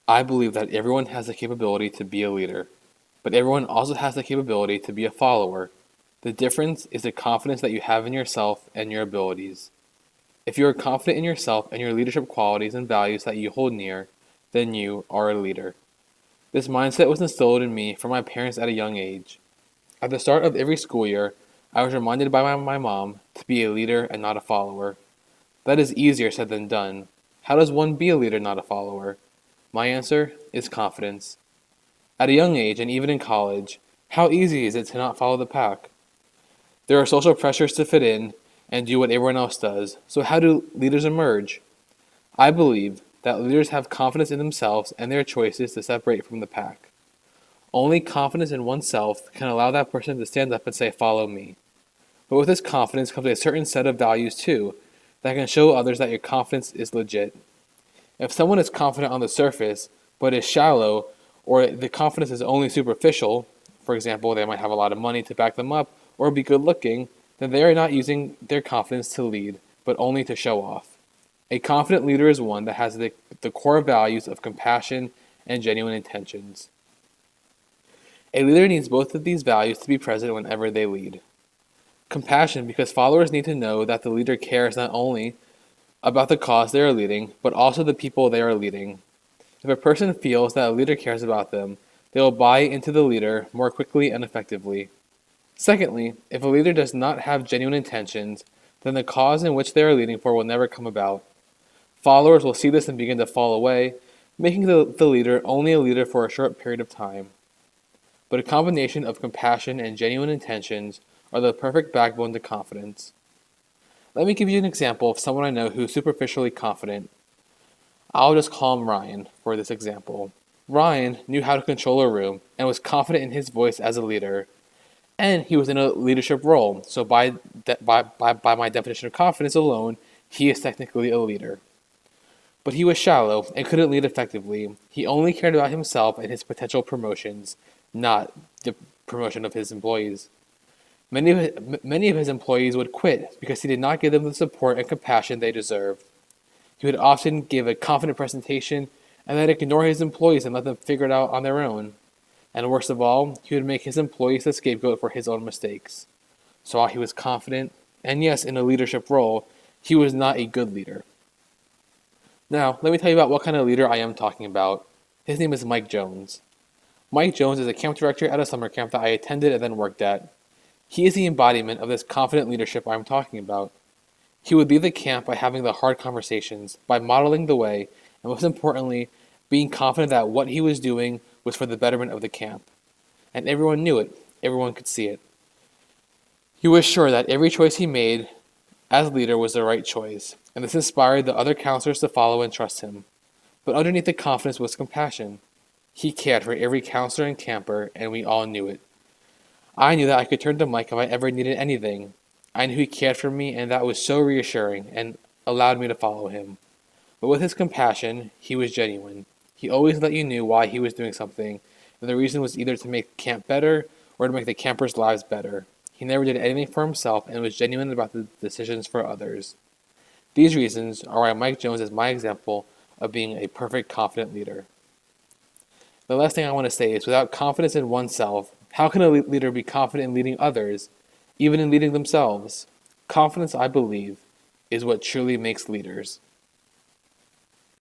I believe that everyone has the capability to be a leader, but everyone also has the capability to be a follower. The difference is the confidence that you have in yourself and your abilities. If you are confident in yourself and your leadership qualities and values that you hold near, then you are a leader. This mindset was instilled in me from my parents at a young age. At the start of every school year, I was reminded by my mom to be a leader and not a follower. That is easier said than done. How does one be a leader, not a follower? My answer is confidence. At a young age, and even in college, how easy is it to not follow the pack? There are social pressures to fit in and do what everyone else does, so how do leaders emerge? I believe that leaders have confidence in themselves and their choices to separate from the pack. Only confidence in oneself can allow that person to stand up and say, "Follow me." But with this confidence comes a certain set of values too, that can show others that your confidence is legit. If someone is confident on the surface, but is shallow, or the confidence is only superficial, for example, they might have a lot of money to back them up, or be good looking, then they are not using their confidence to lead, but only to show off. A confident leader is one that has the core values of compassion and genuine intentions. A leader needs both of these values to be present whenever they lead. Compassion, because followers need to know that the leader cares not only about the cause they are leading, but also the people they are leading. If a person feels that a leader cares about them, they will buy into the leader more quickly and effectively. Secondly, if a leader does not have genuine intentions, then the cause in which they are leading for will never come about. Followers will see this and begin to fall away, making the leader only a leader for a short period of time. But a combination of compassion and genuine intentions are the perfect backbone to confidence. Let me give you an example of someone I know who is superficially confident. I'll just call him Ryan for this example. Ryan knew how to control a room and was confident in his voice as a leader. And he was in a leadership role, so by my definition of confidence alone, he is technically a leader. But he was shallow and couldn't lead effectively. He only cared about himself and his potential promotions, not the promotion of his employees. Many of his employees would quit because he did not give them the support and compassion they deserved. He would often give a confident presentation and then ignore his employees and let them figure it out on their own. And worst of all, he would make his employees the scapegoat for his own mistakes. So while he was confident, and yes, in a leadership role, he was not a good leader. Now, let me tell you about what kind of leader I am talking about. His name is Mike Jones. Mike Jones is a camp director at a summer camp that I attended and then worked at. He is the embodiment of this confident leadership I am talking about. He would lead the camp by having the hard conversations, by modeling the way, and most importantly, being confident that what he was doing was for the betterment of the camp. And everyone knew it. Everyone could see it. He was sure that every choice he made as leader was the right choice, and this inspired the other counselors to follow and trust him. But underneath the confidence was compassion. He cared for every counselor and camper, and we all knew it. I knew that I could turn to Mike if I ever needed anything. I knew he cared for me, and that was so reassuring and allowed me to follow him. But with his compassion, he was genuine. He always let you know why he was doing something, and the reason was either to make camp better or to make the campers' lives better. He never did anything for himself and was genuine about the decisions for others. These reasons are why Mike Jones is my example of being a perfect, confident leader. The last thing I want to say is without confidence in oneself, how can a leader be confident in leading others, even in leading themselves? Confidence, I believe, is what truly makes leaders.